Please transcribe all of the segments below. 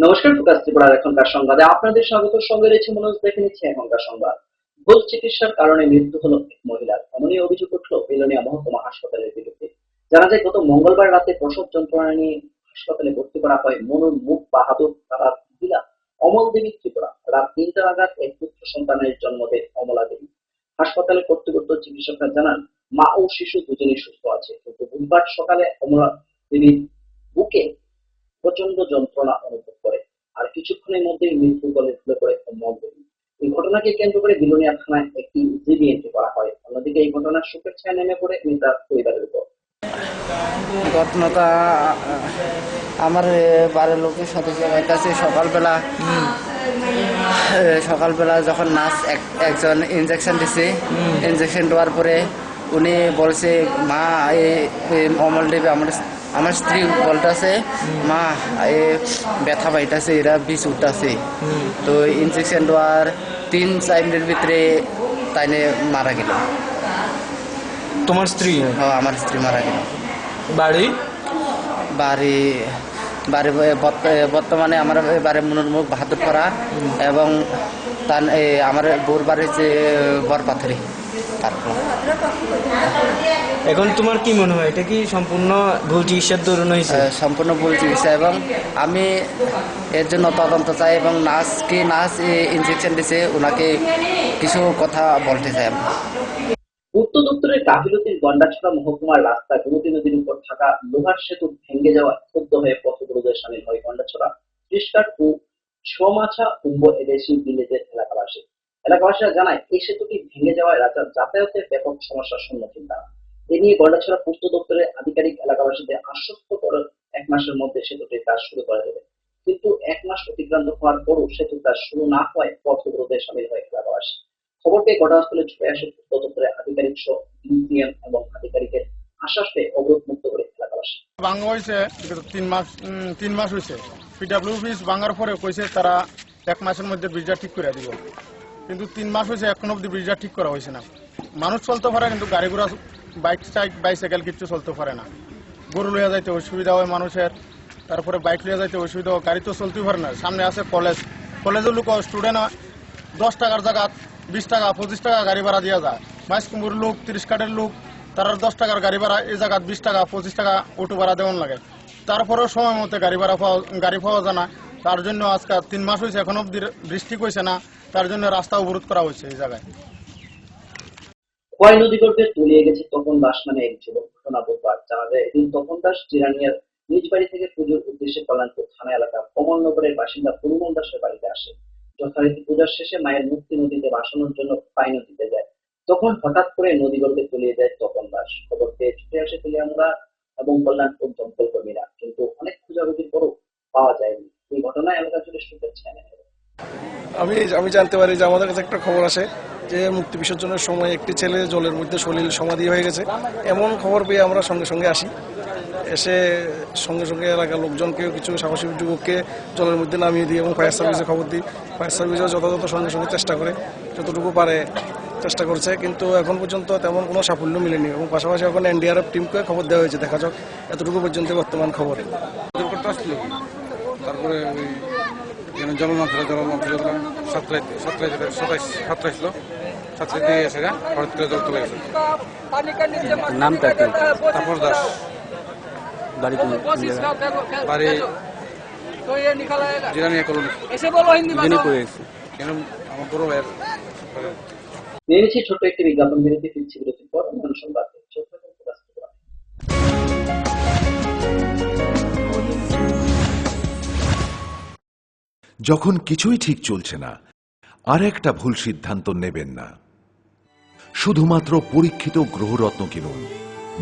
নমস্কার, ফোকাস ত্রিপুরার এখনকার সংবাদে আপনাদের স্বাগত। সঙ্গে রয়েছে মনোজ। দেখে নিচ্ছে এখনকার সংবাদ। ভুল চিকিৎসার কারণে মৃত্যু হলো এক মহিলার, এমনই অভিযোগ উঠল বিলোনিয়া মহকুমা হাসপাতালের বিরুদ্ধে। জানা যায়, গত মঙ্গলবার রাতে প্রসব যন্ত্রণা নিয়ে হাসপাতালে ভর্তি করা হয় মনুর মুখ বাহাদুর তার মহিলা অমল দেবী ত্রিপুরা। রাত ৩টা নাগাদ এক পুত্র সন্তানের জন্ম দেয় অমলা দেবী। হাসপাতালে কর্তব্যরত চিকিৎসকরা জানান, মা ও শিশু দুজনেই সুস্থ আছে, কিন্তু বুধবার সকালে অমলা দেবীর বুকে প্রচন্ড যন্ত্রণা অনুভব করে, আর কিছুক্ষণের মধ্যেই মৃত্যু কোলে ঢলে পড়ে অমল দেবী। এই ঘটনাকে কেন্দ্র করে বিলোনিয়া থানায় একটি জিডি এন্ট্রি করা হয়। অন্যদিকে এই ঘটনার শোকের ছায়া নেমে পড়ে মৃতার পরিবারের উপর। ঘটনাটা আমার বাড়ির লোকের সাথে কাছে সকালবেলা যখন নার্স একজন ইনজেকশন দিছে, ইনজেকশন দেওয়ার পরে উনি বলছে, মা অমল দেবী আমার স্ত্রী বলতেছে, মা ব্যথা পাইতেছে, এরা বিষ উঠতেছে। তো ইনজেকশন দেওয়ার ৩-৪ মিনিটের ভিতরে তাইনে মারা গেল। তোমার স্ত্রী? হ্যাঁ, আমার স্ত্রী মারা গেল। বাড়ি বাড়ি বাড়ি বর্তমানে আমার বাড়ি মনুর মুখ বাহাদুর করা, এবং তার আমার বোর বাড়ি যে বরপাথরি। তারপর এখন তোমার কি মনে হয়, এটা কি সম্পূর্ণ ভুল চিকিৎসার দরুন হয়েছে? সম্পূর্ণ ভুল চিকিৎসা, এবং আমি এর জন্য তদন্ত চাই, এবং নার্স ইনজেকশন দিছে, ওনাকে কিছু কথা বলতে চাই আমি। পূর্ত দপ্তরের গাফিলতির গন্ডাছড়া মহকুমার রাস্তা গোমতী নদীর উপর থাকা লোহার সেতু ভেঙে যাওয়া ক্ষুব্ধ হয়ে পথগুলোতে সামিল হয় গন্ডাছড়া, ত্রিশকাট ও ছোমাছা কুম্ভ এদেশি ভিলেজের এলাকাবাসীরা জানায়, এই সেতুটি ভেঙে যাওয়ায় যাতায়াতের ব্যাপক সমস্যার সম্মুখীন তারা। এ নিয়ে গন্ডাছড়া পূর্ত দপ্তরের আধিকারিক এলাকাবাসীদের আশ্বস্ত করে ১ মাসের মধ্যে সেতুটির কাজ শুরু করে দেবে। কিন্তু ১ মাস অতিক্রান্ত হওয়ার পরও সেতুর কাজ শুরু না হওয়ায় পথ অবরোধে সামিল হয় এলাকাবাসী। খবর পেয়ে ঘটনাস্থলে ছুটে আসে পূর্ত দপ্তরের আধিকারিক সহ ডিসিএম এবং আধিকারিকের আশ্বাস পেয়ে অবরোধ মুক্ত করে এলাকাবাসী। ভাঙা হয়েছে ৩ মাস হয়েছে। পিডব্লিউ অফিস ভাঙার পরে কইছে তারা ১ মাসের মধ্যে ব্রিজটা ঠিক করে দিব, কিন্তু ৩ মাস হয়েছে, এখন অব্দি ব্রিজটা ঠিক করা হয়েছে না। মানুষ চলতে পারে, কিন্তু গাড়ি ঘোড়া বাইসাইকেল কিছু চলতে পারে না। গরু লইয়া যাইতে অসুবিধা হয় মানুষের, তারপরে বাইক লইয়া যাইতে অসুবিধা হয়, গাড়ি তো চলতেই পারে না। সামনে আছে কলেজের লোক, স্টুডেন্ট 10 টাকার জায়গা 20 টাকা 25 টাকা গাড়ি ভাড়া দিয়া যায়। মাইসকুম্বুর লোক, 30 কাঠের লোক, তারা 10 টাকার গাড়ি ভাড়া, এই জায়গা 20 টাকা 25 টাকা অটো ভাড়া দেওয়ান লাগে। তারপরেও সময় মতো গাড়ি পাওয়া যায় না। তার জন্য আজকে 3 মাস হয়েছে, এখন অব্দি বৃষ্টি কইছে না, তার জন্য রাস্তা অবরোধ করা হয়েছে এই জায়গায়। খোয়াই নদীগর্ভে তলিয়ে গেছে তপন দাস নামে এক যুবক। ঘটনা বুধবার। জানা যায়, এদিন তপন দাস জিরানিয়ার নিজ বাড়ি থেকে পুজোর উদ্দেশ্যে কল্যাণপুর থানা এলাকা কমলনগরের বাসিন্দা পরিমল দাসের বাড়িতে আসে। যথারীতি পূজার শেষে মায়ের মূর্তি নদীতে ভাসানোর জন্য খোয়াই নদীতে যায়। তখন হঠাৎ করে নদীগর্ভে তলিয়ে যায় তপন দাস। খবর পেয়ে ছুটে আসে তেলিয়ামুড়া এবং কল্যাণপুর দমকল কর্মীরা, কিন্তু অনেক খোঁজাখুঁজির পরও পাওয়া যায়নি। এই ঘটনায় এলাকা জুড়ে শোকের ছায়া নেমে পড়ে। আমি জানতে পারি যে আমাদের কাছে একটা খবর আসে যে মূর্তি বিসর্জনের সময় একটি ছেলে জলের মধ্যে সলিল সমাধি হয়ে গেছে। এমন খবর পেয়ে আমরা সঙ্গে সঙ্গে আসি। এসে সঙ্গে সঙ্গে এলাকার লোকজনকেও, কিছু সাহসী যুবককে জলের মধ্যে নামিয়ে দিই এবং ফায়ার সার্ভিসে খবর দিই। ফায়ার সার্ভিসও যথাযথ সঙ্গে সঙ্গে চেষ্টা করে, যতটুকু পারে চেষ্টা করছে, কিন্তু এখন পর্যন্ত তেমন কোনো সাফল্য মিলেনি। এবং পাশাপাশি এখন এনডিআরএফ টিমকে খবর দেওয়া হয়েছে, দেখা যাক। এতটুকু পর্যন্ত বর্তমান খবরে। তারপরে ওই জলমন্ত্রী সাতটা ছিল, সাতটা দিয়ে এসে হঠাৎ করে জল চলে গেছে। নামটা কি? তারপর দাস। বাড়ি জিরানিয়া কলোনি। কেন আমার বড় ভাইয়ের। নিয়ে নিচ্ছি ছোট্ট একটি বিজ্ঞাপন বিরতি। ফিরছি বিরতির পর অন্য সংবাদ। যখন কিছুই ঠিক চলছে না, আর একটা ভুল সিদ্ধান্ত নেবেন না। শুধুমাত্র পরীক্ষিত গ্রহরত্ন কিনুন,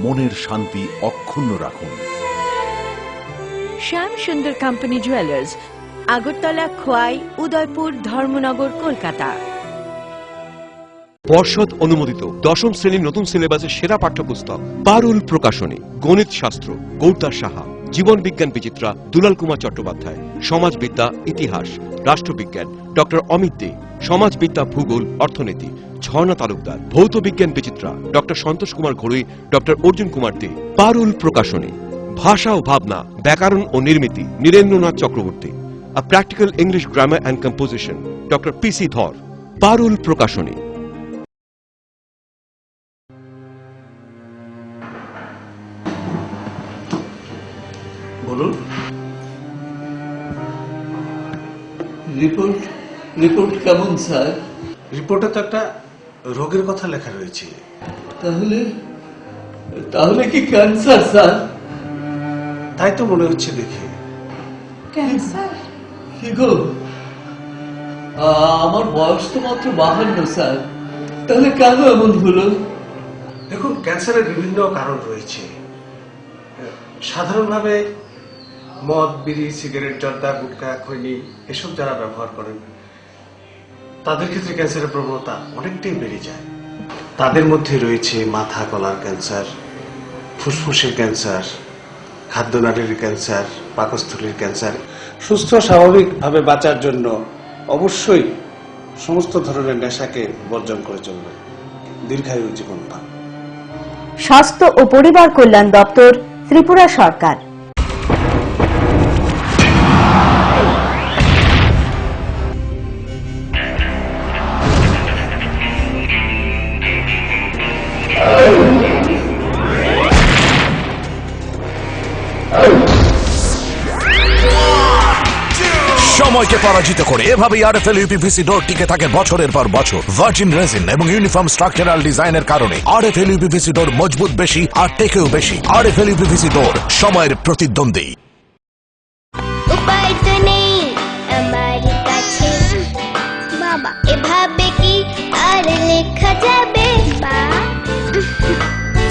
মনের শান্তি অক্ষুণ্ণ রাখুন। শ্যাম সুন্দর কোম্পানি জুয়েলার্স, আগরতলা, খোয়াই, উদয়পুর, ধর্মনগর, কলকাতা। পর্ষদ অনুমোদিত ১০ম শ্রেণীর নতুন সিলেবাসের সেরা পাঠ্যপুস্তক পারুল প্রকাশনী। গণিত শাস্ত্র গৌরদাস সাহা, জীবন বিজ্ঞান বিচিত্রা দুলাল কুমার চট্টোপাধ্যায়, সমাজবিদ্যা ইতিহাস রাষ্ট্রবিজ্ঞান ডক্টর অমিত দে, সমাজবিদ্যা ভূগোল অর্থনীতি ঝর্ণা তালুকদার, ভৌত বিজ্ঞান বিচিত্রা ডক্টর সন্তোষ কুমার ঘড়ুই, ডক্টর অর্জুন কুমার দে। পারুল প্রকাশনী। ভাষা ও ভাবনা, ব্যাকরণ ও নির্মিতি Nirendranath Chakraborty. A Practical English Grammar and Composition, Dr. P.C. Dhar, পারুল প্রকাশনী। বলুন। রিপোর্ট কেমন স্যার? রিপোর্টে তো একটা রোগের কথা লেখা রয়েছে। তাহলে কি ক্যান্সার স্যার? তাই তো মনে হচ্ছে দেখে। ক্যান্সার? কি গো, আমার বয়স তো মাত্র 52 স্যার, তাহলে কেন এমন হলো? দেখুন, ক্যান্সারের বিভিন্ন কারণ রয়েছে। সাধারণভাবে মদ, বিড়ি, সিগারেট, জর্দা, গুটখা, খৈনি এসব যারা ব্যবহার করেন তাদের ক্ষেত্রে ক্যান্সারের প্রবণতা অনেকটাই বেড়ে যায়। তাদের মধ্যে রয়েছে মাথা গলার ক্যান্সার, ফুসফুসের ক্যান্সার, খাদ্যনালীর ক্যান্সার, পাকস্থলীর ক্যান্সার। সুস্থ স্বাভাবিকভাবে বাঁচার জন্য অবশ্যই সমস্ত ধরনের নেশাকে বর্জন করে চলবে, দীর্ঘায়ু জীবন পান। স্বাস্থ্য ও পরিবার কল্যাণ দপ্তর, ত্রিপুরা সরকার। সময়কে পরাজিত করে এভাবেই আরএফএল ইউপিভিসি ডোর টিকে থাকে বছরের পর বছর। ভার্জিন রেজিন এবং ইউনিফর্ম স্ট্রাকচারাল ডিজাইনের কারণে আরএফএল ইউপিভিসি ডোর মজবুত বেশি আর টেকেও বেশি। আরএফএল ইউপিভিসি ডোর, সময়ের প্রতিদ্বন্দ্বী। উপায় তো নেই আমার কাছে বাবা, এভাবে কি আর লেখা যাবে?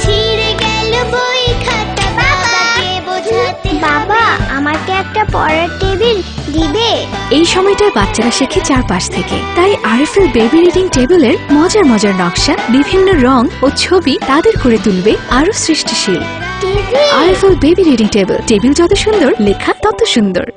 ছিঁড়ে গেল বই খাতা, বাবাকে বোঝাতে। বাবা, আমাকে একটা পড়ার টেবিল দিবে? এই সময়টায় বাচ্চারা শেখে চারপাশ থেকে, তাই আরএফএল বেবি রিডিং টেবিলের মজার মজার নকশা, বিভিন্ন রং ও ছবি তাদের করে তুলবে আরো সৃষ্টিশীল। RFL baby reading table, table যত সুন্দর, লেখা তত সুন্দর।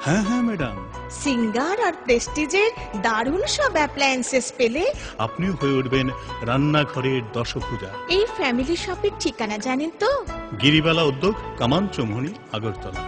হ্যাঁ হ্যাঁ ম্যাডাম, সিঙ্গার আর প্রেস্টিজের দারুণ সব অ্যাপ্লায়েন্সেস পেলে আপনিও হয়ে উঠবেন রান্নাঘরের দশভুজা। এই ফ্যামিলি শপের ঠিকানা জানেন তো? গিরিবালা উদ্যোগ, কামান Chowmuhani, Agartala.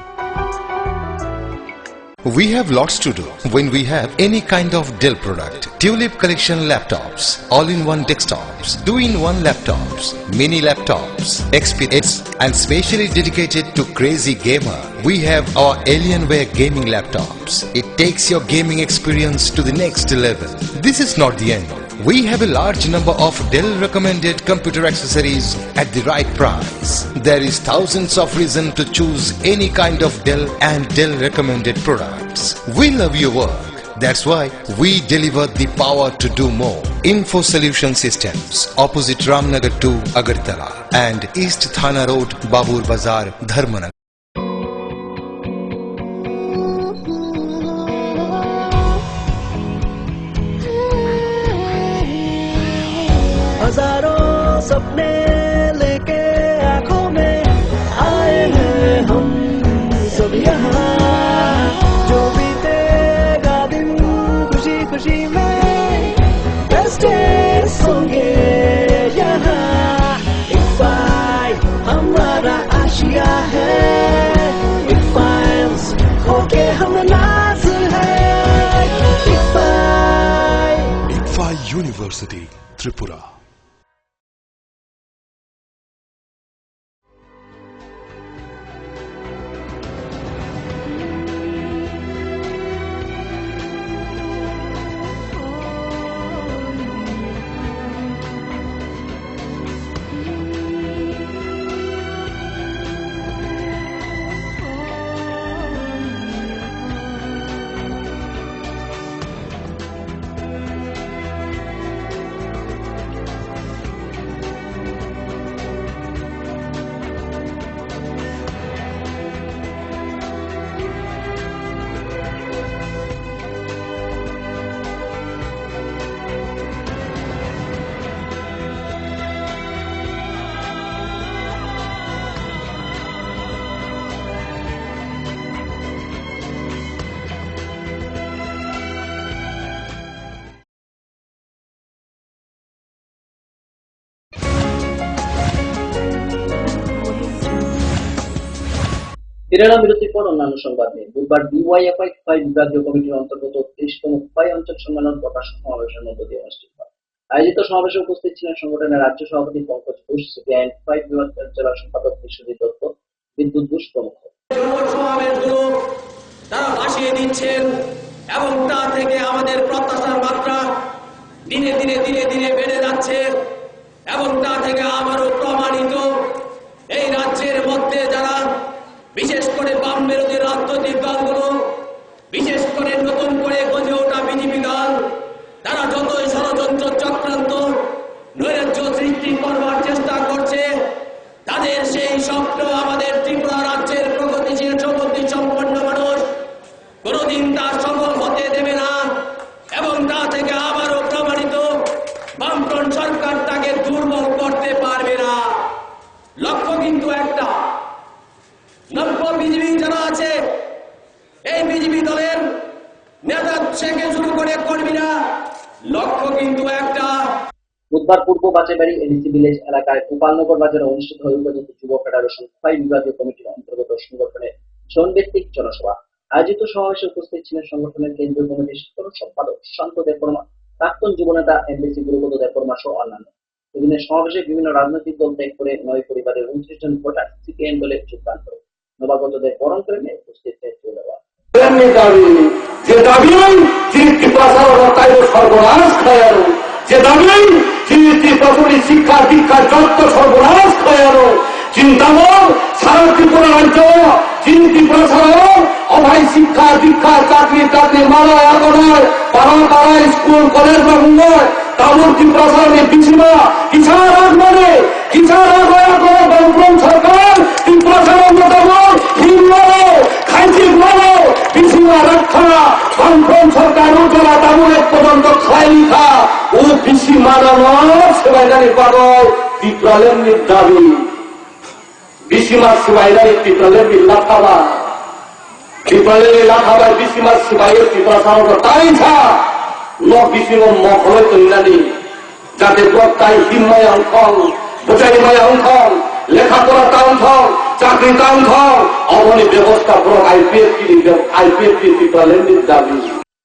We have lots to do when we have any kind of Dell product. Tulip collection laptops, all-in-one desktops, 2-in-1 laptops, mini laptops, XPS, and specially dedicated to crazy gamer. We have our Alienware gaming laptops. It takes your gaming experience to the next level. This is not the end. We have a large number of Dell recommended computer accessories at the right price. There is thousands of reasons to choose any kind of Dell and Dell recommended products. We love your work. That's why we deliver the power to do more. Info Solution Systems, opposite Ramnagar 2, Agartala, and East Thana Road, Babur Bazar, Dharmanagar. हजारों सपने लेके आंखों में आए हैं हम सब यहाँ, जो बीतेगा दिन खुशी खुशी में बेस्ट डेज होंगे यहाँ। इफ़ाई हमारा आशिया है, इफ़ाइंस होके हम नाज है। इफ़ाई यूनिवर्सिटी, त्रिपुरा। ফিরে এলাম বিরতির পর অন্যান্য সংবাদ নিয়ে। বুধবার ডিওয়াইএফআই খোয়াই বিভাগীয় কমিটির অন্তর্গত 30তম খোয়াই অঞ্চল সম্মেলন প্রকাশন সমাবেশের মধ্য দিয়ে অনুষ্ঠিত হয়। আয়োজিত সমাবেশে উপস্থিত ছিলেন সংগঠনের রাজ্য সভাপতি পঙ্কজ ঘোষ, সিপিআইএম খোয়াই বিভাগের জেলা সম্পাদক বিশ্বজিৎ দত্ত, বিদ্যুৎ ঘোষ প্রমুখ। তারা ভাসিয়ে দিচ্ছেন এবং তা থেকে আমাদের প্রত্যাশার মাত্রা দিনে দিনে দিনে দিনে বেড়ে যাচ্ছে এবং তা থেকে আবারও প্রমাণিত এই রাজ্যের মধ্যে যারা বিশেষ করে বাম বিরোধী রাজনৈতিক দলগুলো, বিশেষ করে নতুন করে গজে ওঠা বিজেপি দল, তারা যতই ষড়যন্ত্র চক্রান্ত নৈরাজ্য সৃষ্টি করবার চেষ্টা করছে, তাদের সেই স্বপ্ন আমাদের ত্রিপুরা রাজ্যের প্রগতিশীল সমৃদ্ধি সম্পন্ন মানুষ কোনদিন তা সফল হতে দেবে না এবং তা থেকে আবারও প্রমাণিত বামফ্রন্ট সরকার তাকে দুর্বল করতে পারবে না। লক্ষ্য কিন্তু একটা, নব্য বিজেপি যারা আছে এই বিজেপি দলের নেতা থেকে শুরু করে কর্মীরা, লক্ষ্য কিন্তু একটা। বুধবার পূর্ব বাঁচাইবাড়ি এডিসি ভিলেজ এলাকায় গোপালনগর বাজারে অনুষ্ঠিত হয় উপজাতি যুব ফেডারেশন খোয়াই বিভাগীয় কমিটির অন্তর্গত সংগঠনের জনভিত্তিক জনসভা। আয়োজিত সমাবেশে উপস্থিত ছিলেন সংগঠনের কেন্দ্রীয় কমিটির সাধারণ সম্পাদক শান্ত দেববর্মা, প্রাক্তন যুবনেতা এমবিসি গুরুপদ দেববর্মা সহ অন্যান্য। এদিনের সমাবেশে বিভিন্ন রাজনৈতিক দল ত্যাগ করে 9 পরিবারের 29 জন ভোটার সিপিএম দলে যোগদান করে নবাগতদের বরণ করে নিয়ে উপস্থিত যে দাবি সর্বনাশ খায়ানো, যে দাবি শিক্ষা দীক্ষা যত সর্বনাশ খায়ানো চিন্তামন সারা ত্রিপুরা রাজ্য ত্রিপুরা ছাড়াও অভাই শিক্ষা দীক্ষা চাকরি টাকরি মারা নয়, পাড়া পাড়ায় স্কুল কলেজ বা নয়, তামর ত্রিপুরা ছাড়ানো পিছিমা কিসার আগ মানে কিসার আগ বামফ্রন্ট সরকার ত্রিপুরা ছাড়ানো হিমলো খাইছি বলো পিছিমা রক্ষা বামফ্রন্ট সরকার উজ্জ্বলা তামর পর্যন্ত খাই লিখা ও পিসি মানানো সেবাইদারি পাগল ত্রিপুরালের দাবি বিসিমার সিবাইদারি ত্রিপুরালের লাখাবা ত্রিপুরালের লাখাবার বিসিমার সিবাইয়ের ত্রিপুরা ছাড়ানো তাই ছা লক বিসিম মহলে তৈরি যাতে তাই হিমময় অঙ্কন বোঝাইময় অঙ্কন লেখাপড়া তাঙ্কন চাকরি তাঙ্কন অবনী ব্যবস্থা পুরো আইপিএস ত্রিপুরালের দাবি।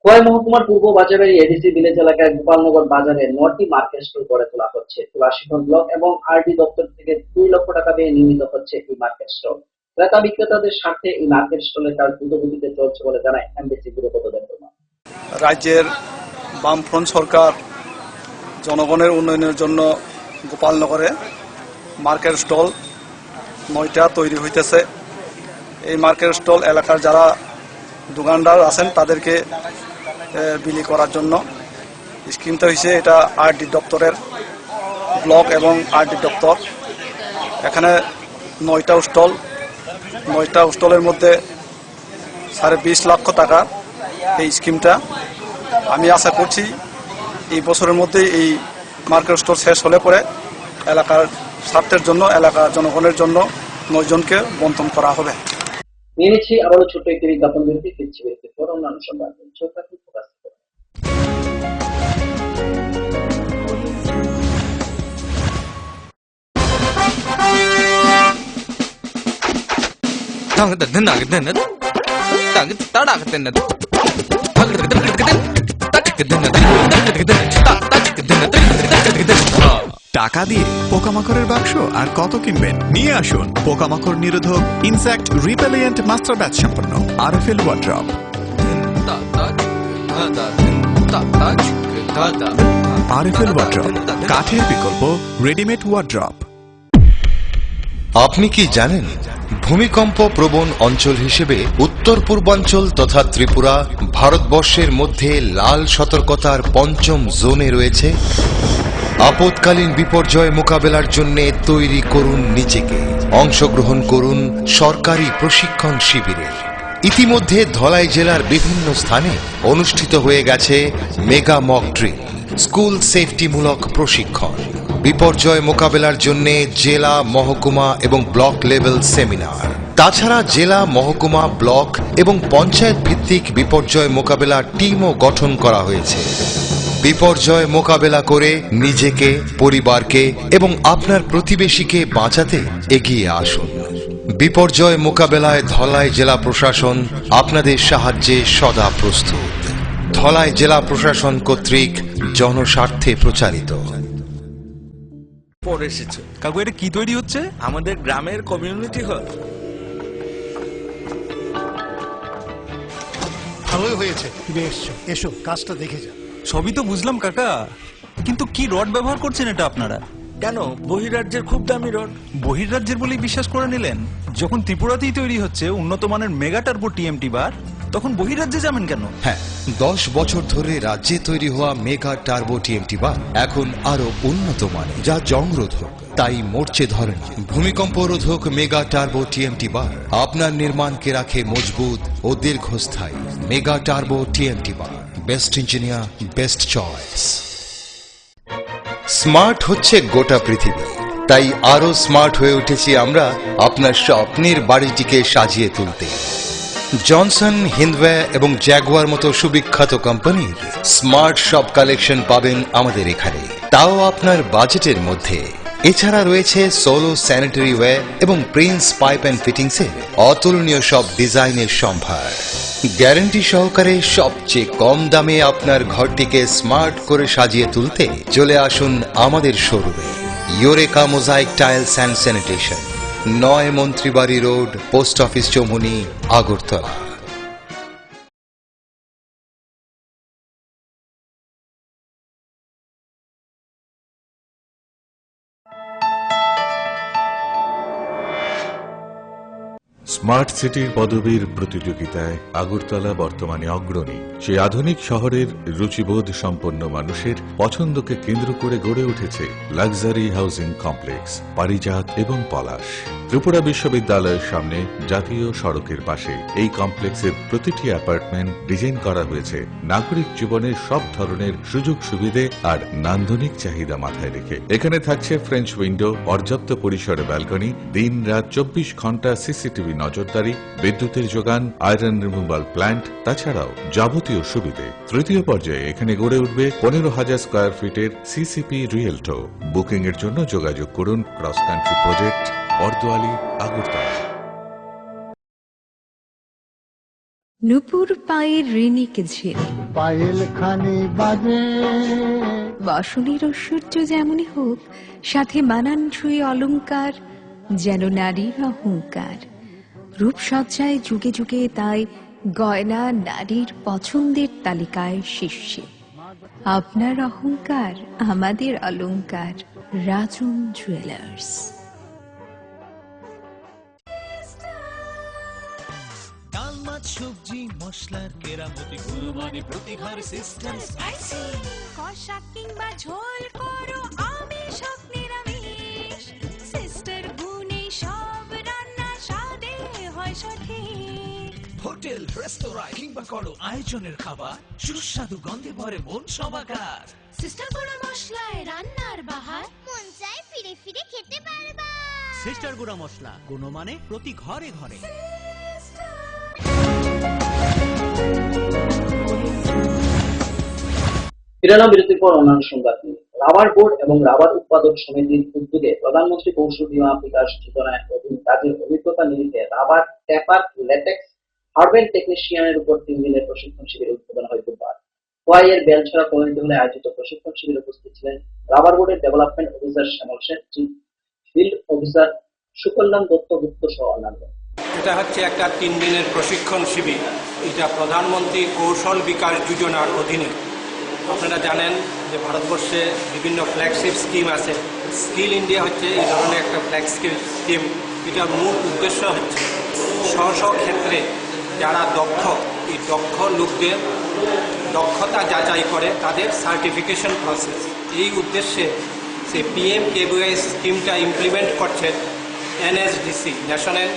খোয়াই মহকুমার পূর্ব বাঁচাইবাড়ি এডিসি ভিলেজ এলাকায় গোপালনগর বাজারে 9টি মার্কেট স্টল গড়ে তোলা হচ্ছে। তুলাশীগঞ্জ ব্লক এবং আরডি দপ্তর থেকে 2 লক্ষ টাকা দিয়ে নির্মিত হচ্ছে এই মার্কেট স্টল। ক্রেতা বিক্রেতাদের স্বার্থে এই মার্কেট স্টলের কাজ দ্রুতগতিতে চলছে বলে জানায় এমবিসি গুরুপদ দেববর্মা। রাজ্যের বামফ্রন্ট সরকার জনগণের উন্নয়নের জন্য গোপালনগরে মার্কেট স্টল 9টা তৈরি হইতেছে। এই মার্কেট স্টল এলাকার যারা দোকানদার আছেন তাদেরকে বিলি করার জন্য স্কিমটা হয়েছে। এটা আরডি দপ্তরের ব্লক এবং আরডি দপ্তর। এখানে 9টা স্টলের মধ্যে 20.5 লক্ষ টাকা এই স্কিমটা। আমি আশা করছি এই বছরের মধ্যে এই মার্কেট স্টোর শেষ হলে পরে এলাকার স্বার্থের জন্য এলাকার জনগণের জন্য 9 জনকে বন্টন করা হবে। নিয়ে নিচ্ছি আবারও ছোট্ট একটি বিজ্ঞাপন বিরতি, ফিরছি বিরতির পর অন্যান্য সংবাদ। টাকা দিয়ে পোকামাকড়ের বাক্স আর কত কিনবেন? নিয়ে আসুন পোকামাকড় নিরোধক ইনসেক্ট রিপেলিয়েন্ট মাস্টার ব্যাচ সম্পন্ন আরএফএল ওয়ার্ড্রপ। আরএফএল ওয়ার্ড্রপ, কাঠের বিকল্প রেডিমেড ওয়ার্ড্রপ। আপনি কি জানেন ভূমিকম্প প্রবণ অঞ্চল হিসেবে উত্তর পূর্বাঞ্চল তথা ত্রিপুরা ভারতবর্ষের মধ্যে লাল সতর্কতার 5ম জোনে রয়েছে? আপৎকালীন বিপর্যয় মোকাবেলার জন্য তৈরি করুন নিজেকে। অংশগ্রহণ করুন সরকারি প্রশিক্ষণ শিবিরে। ইতিমধ্যে ধলাই জেলার বিভিন্ন স্থানে অনুষ্ঠিত হয়ে গেছে মেগা মক ড্রিল, স্কুল সেফটিমূলক প্রশিক্ষণ, বিপর্যয় মোকাবেলার জন্য জেলা, মহকুমা এবং ব্লক লেভেল সেমিনার। তাছাড়া জেলা, মহকুমা, ব্লক এবং পঞ্চায়েত ভিত্তিক বিপর্যয় মোকাবেলার টিমও গঠন করা হয়েছে। বিপর্যয় মোকাবেলা করে নিজেকে, পরিবারকে এবং আপনার প্রতিবেশীকে বাঁচাতে এগিয়ে আসুন। বিপর্যয় মোকাবেলায় ধলাই জেলা প্রশাসন আপনাদের সাহায্যে সদা প্রস্তুত। ধলাই জেলা প্রশাসন কর্তৃক জনস্বার্থে প্রচারিত। পরে এসেছে কাকু, এটা কি তৈরি হচ্ছে? আমাদের গ্রামের কমিউনিটি হল। ভালোই হয়েছে তুমি এসছো, এসো কাজটা দেখে যা। সবই তো বুঝলাম কাকা, কিন্তু কি রড ব্যবহার করছেন এটা আপনারা? কেন, বহিরাজ্যের খুব দামি রড। বহিরাজ্যের বলেই বিশ্বাস করে নিলেন? যখন ত্রিপুরাতেই তৈরি হচ্ছে উন্নত মানের মেগা টার্বো টিএমটি বার, তখন বহিরাজ্যে যাবেন কেন? হ্যাঁ, 10 বছর ধরে রাজ্যে তৈরি হওয়া মেগা টার্বো টিএমটি বার এখন আরো উন্নত মানের, যা জংরোধক, তাই মরচে ধরে না। ভূমিকম্প রোধক মেগা টার্বো টিএমটি বার আপনার নির্মাণকে রাখে মজবুত ও দীর্ঘস্থায়ী। মেগা টার্বো টিএমটি বার, best engineer, best choice. Smart হচ্ছে গোটা পৃথিবী, তাই আরো স্মার্ট হয়ে উঠেছি আমরা আপনার স্বপ্নের বাড়িটিকে সাজিয়ে তুলতে। জনসন, হিন্দওয়ে এবং জ্যাগুয়ার মতো সুবিখ্যাত কোম্পানির স্মার্ট সব কালেকশন পাবেন আমাদের এখানে, তাও আপনার বাজেটের মধ্যে। এছাড়া রয়েছে সোলো স্যানিটারি ওয়্যার এবং প্রিন্স পাইপ অ্যান্ড ফিটিংসের অতুলনীয় সব ডিজাইনের সম্ভার। গ্যারান্টি সহকারে সবচেয়ে কম দামে আপনার ঘরটিকে স্মার্ট করে সাজিয়ে তুলতে চলে আসুন আমাদের শোরুমে। Eureka mosaic tiles and sanitation, 9 Mantribari road, post office Choumuhani, Agartala. Smart সিটির পদবীর প্রতিযোগিতায় আগরতলা বর্তমানে অগ্রণী। সেই আধুনিক শহরের রুচিবোধ সম্পন্ন মানুষের পছন্দকে কেন্দ্র করে গড়ে উঠেছে লাক্সারি হাউজিং কমপ্লেক্স পারিজাত এবং পলাশ। ত্রিপুরা বিশ্ববিদ্যালয়ের সামনে জাতীয় সড়কের পাশে এই কমপ্লেক্সের প্রতিটি অ্যাপার্টমেন্ট ডিজাইন করা হয়েছে নাগরিক জীবনের সব ধরনের সুযোগ সুবিধে আর নান্দনিক চাহিদা মাথায় রেখে। এখানে থাকছে ফ্রেঞ্চ উইন্ডো, পর্যাপ্ত পরিসরে ব্যালকনি, দিন রাত 24 ঘন্টা সিসিটিভি নজরদারি, বিদ্যুতের যোগান, আয়রন রিমুভাল প্ল্যান্ট, তাছাড়াও যাবতীয় সুবিধে। তৃতীয় পর্যায়ে এখানে গড়ে উঠবে 15,000 স্কয়ার ফিটের সিসিপি রিয়েলটো। বুকিং এর জন্য যোগাযোগ করুন cross country project, Bordowali, Agartala. নুপুর পায়ের ঋণিক ঝিল, পায়েল খানি বাজে, বাসনের ঐশ্বর্য যেমনই হোক, সাথে মানানসই অলংকার, যেন নারীর অহংকার। রূপসজ্জায় যুগে যুগে তাই গয়না নারীর পছন্দের তালিকায় শীর্ষে। আপনার অহংকার আমাদের অলংকার, রাজন জুয়েলার্স। ডাল, মাছ, সবজি, মশলার কেরামতি, গুণমানে প্রতি ঘর সিস্টেম স্পাইসি। কষা কিংবা ঝোল করো আমিষ হোক নিরামিষ, সিস্টার গুণে সব রান্না স্বাদে হয় সঠিক। হোটেল, রেস্তোরাঁ কিংবা করো আয়োজনের খাবার, সুস্বাদু গন্ধে ভরে মন সবাকার। সিস্টার গুঁড়া মশলায় রান্নার বাহার, মন চায় ফিরে ফিরে খেতে পারবা। সিস্টার গুঁড়া মশলা, গুণমানে প্রতি ঘরে ঘরে। বিরালাম বিরতির পর অন্যান্য সংবাদ নিয়ে। রাবার বোর্ড এবং রাবার উৎপাদক সমিতির উদ্যোগে প্রধানমন্ত্রী কৌশল বীমা বিকাশ যোজনায় অধীন কাজের অভিজ্ঞতা নিরিখে রাবার ট্যাপার ল্যাটেক্স হার্বেল টেকনিশিয়ানের উপর 3 দিনের প্রশিক্ষণ শিবিরের উদ্বোধন হয় বুধবার। খোয়াইয়ের বেলছড়া কমিউনিটি হলে আয়োজিত প্রশিক্ষণ শিবিরে উপস্থিত ছিলেন রাবার বোর্ডের development officer Shyamal Sen, chief field officer Sukalyan Dutta Gupta সহ অন্যান্য। এটা হচ্ছে একটা 3 দিনের প্রশিক্ষণ শিবির। এটা প্রধানমন্ত্রী কৌশল বিকাশ যোজনার অধীনে। আপনারা জানেন যে ভারতবর্ষে বিভিন্ন ফ্ল্যাগশিপ স্কিম আছে। স্কিল ইন্ডিয়া হচ্ছে এই ধরনের একটা ফ্ল্যাগশিপ স্কিম। এটার মূল উদ্দেশ্য হচ্ছে স্ব ক্ষেত্রে যারা দক্ষ, এই দক্ষ লোকদের দক্ষতা যাচাই করে তাদের সার্টিফিকেশন প্রসেস। এই উদ্দেশ্যে সে PMKVY স্কিমটা ইমপ্লিমেন্ট করছে NSDC, national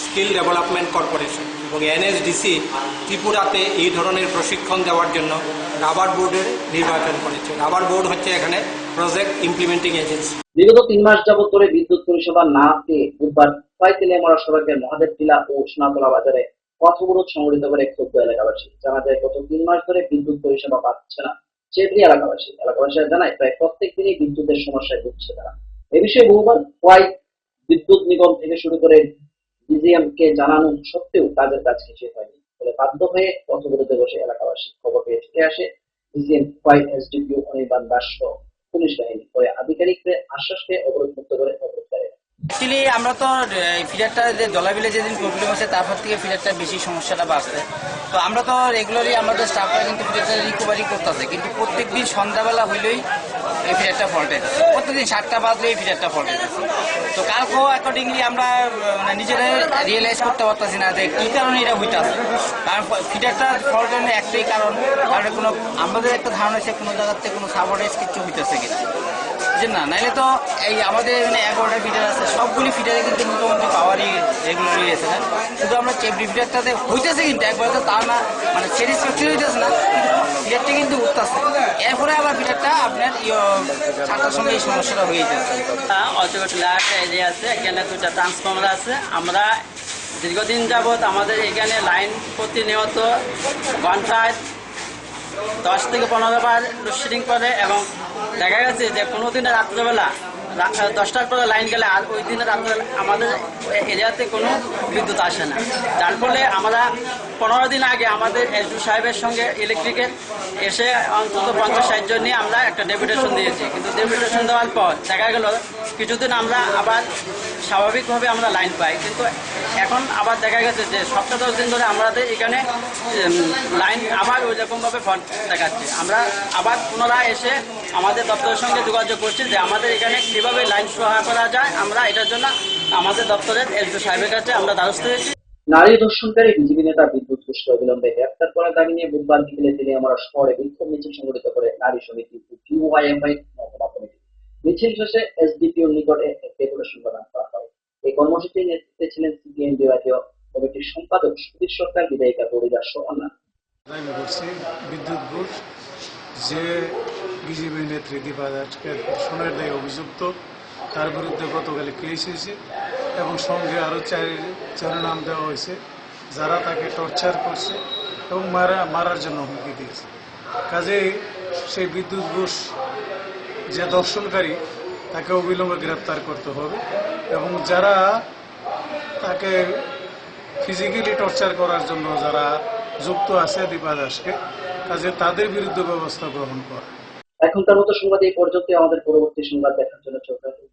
skill development corporation, এবং NSDC ত্রিপুরাতে এই ধরনের প্রশিক্ষণ দেওয়ার জন্য রাবার বোর্ডের নির্বাচন করেছে। রাবার বোর্ড হচ্ছে এখানে প্রজেক্ট ইমপ্লিমেন্টিং এজেন্সি। বিগত 3 মাস যাবত ধরে বিদ্যুৎ পরিষেবা না পেয়ে বুধবার খোয়াইতেলিয়ামরা সড়কের মহাদেব টিলা ও সোনাতলা বাজারে পথ অবরোধ সংগঠিত করে ক্ষুব্ধ এলাকাবাসী। জানা যায় গত 3 মাস ধরে বিদ্যুৎ পরিষেবা পাচ্ছে না চেবরি এলাকাবাসীরা জানায় প্রায় প্রত্যেক দিনই বিদ্যুতের সমস্যায় ভুগছে তারা। এ বিষয়ে বহুবার খোয়াই বিদ্যুৎ নিগম থেকে শুরু করে ডিজিএম কে জানানো সত্ত্বেও কাজের কাজ কিছুই হয়নি। ফলে বাধ্য হয়ে পথবিরোধে বসে এলাকাবাসী খবর পেয়ে ছুটে আসে ডিজিএম খোয়াই, এসডিপিও অনির্বাণ দাস সহ পুলিশ বাহিনী। পরে আধিকারিকদের আশ্বাস পেয়ে অবরোধ মুক্ত করে অবরোধকারীরা। অ্যাকচুয়ালি আমরা তো ফিডারটা যে দলাবিলে যেদিন প্রবলেম আছে তারপর থেকে ফিডারটা বেশি সমস্যাটা বাড়ছে। তো আমরা তো রেগুলারলি আমাদের স্টাফরা কিন্তু ফিডারটা রিকভারি করতেছে, কিন্তু প্রত্যেকদিন সন্ধ্যাবেলা হইলেই এই ফিডারটা ফল্টে যাচ্ছে, প্রত্যেকদিন 7টা বাজলে এই ফিডারটা ফল্টে যাচ্ছে। তো কালকেও অ্যাকর্ডিংলি আমরা নিজেরাই রিয়েলাইজ করতে পারতেছি না যে কী কারণে এটা হইতেছে। কারণ ফিডারটা ফল্টের একটাই কারণ কোনো আমাদের একটা ধারণা হচ্ছে কোনো জায়গার থেকে কোনো সাবঅর্ডাইজ কিছু হইতেছে কিনা, যে না নাইলে তো এই আমাদের এখানে 11টা ফিডার আছে, সবগুলি ফিডারে কিন্তু মোটামুটি পাওয়ারই রেগুলারই আছে না। শুধু আমরা চেপড়ি ফিডারটাতে হইতেছে কিন্তু একবার তো তা না, মানে স্যাটিসফ্যাক্টরি হইতেছে না, ফিডারটা কিন্তু উঠতেছে। এরপরে আবার ফিডারটা আপনার 7টার সঙ্গে এই সমস্যাটা হয়ে যাচ্ছে। অযোগ্য একটা এরিয়া আছে, এখানে 2টা ট্রান্সফর্মার আছে। আমরা দীর্ঘদিন যাবৎ আমাদের এখানে লাইন প্রতিনিয়ত ঘন্টায় 10 থেকে 15 বার লোডশেডিং করে, এবং দেখা গেছে যে কোনো দিনে রাত্রেবেলা 10টার পরে লাইন গেলে আর ওই দিনে রাত্রে আমাদের এরিয়াতে কোনো বিদ্যুৎ আসে না। যার ফলে আমরা 15 দিন আগে আমাদের এসডি সাহেবের সঙ্গে ইলেকট্রিকের এসে অন্তত 50-60 জন নিয়ে আমরা একটা ডেপুটেশন দিয়েছি, কিন্তু ডেপুটেশন দেওয়ার পর দেখা গেল কিছুদিন আমরা আবার স্বাভাবিকভাবে আমরা লাইন পাই, কিন্তু এখন আবার দেখা গেছে যে সপ্তাহ 10 দিন ধরে আমাদের এখানে লাইন আবার ওই রকমভাবে ফল্ট দেখাচ্ছে। আমরা আবার পুনরায় এসে আমাদের দপ্তরের সঙ্গে যোগাযোগ করছি যে আমাদের এখানে কীভাবে লাইন সহায় করা যায়। আমরা এটার জন্য আমাদের দপ্তরের এসডি সাহেবের কাছে আমরা দ্বারস্থ হয়েছি। নারী ধর্ষণকারী বিজেপি নেতা বিদ্যুৎ ঘোষকে অবিলম্বে গ্রেফতার করার দাবি নিয়ে বুধবার বিকেলে তেলিয়ামুড়া শহরে বিক্ষোভ মিছিল সংগঠিত করে নারী সমিতি ইউআইএফআই মহকুমা কমিটি। মিছিল শেষে এসডিপিওর নিকটে ডেপুটেশন প্রদান করা হয়। এই কর্মসূচির নেতৃত্বে ছিলেন সিপিএম বিভাগীয় কমিটির সম্পাদক সুধীর সরকার, বিধায়িকা গৌরীদাস সহ অন্যান্য। বিদ্যুৎ ঘোষ যে বিজেপি নেত্রী দীপা দাসকে ধর্ষণের দায়ে অভিযুক্ত, তার বিরুদ্ধে গতকাল কেস হয়েছে এবং সঙ্গে আরও চার নাম দেওয়া হয়েছে যারা তাকে টর্চার করছে এবং মারার জন্য হুমকি দিয়েছে। কাজেই সেই বিদ্যুৎ ঘোষ যে ধর্ষণকারী তাকে অবিলম্বে গ্রেপ্তার করতে হবে এবং যারা তাকে ফিজিক্যালি টর্চার করার জন্য যারা যুক্ত আছে দীপা দাসকে, কাজে তাদের বিরুদ্ধে ব্যবস্থা গ্রহণ করা। এখনকার মতো সংবাদ এই পর্যন্ত। আমাদের পরবর্তী সংবাদ দেখার জন্য চোখ রাখুন।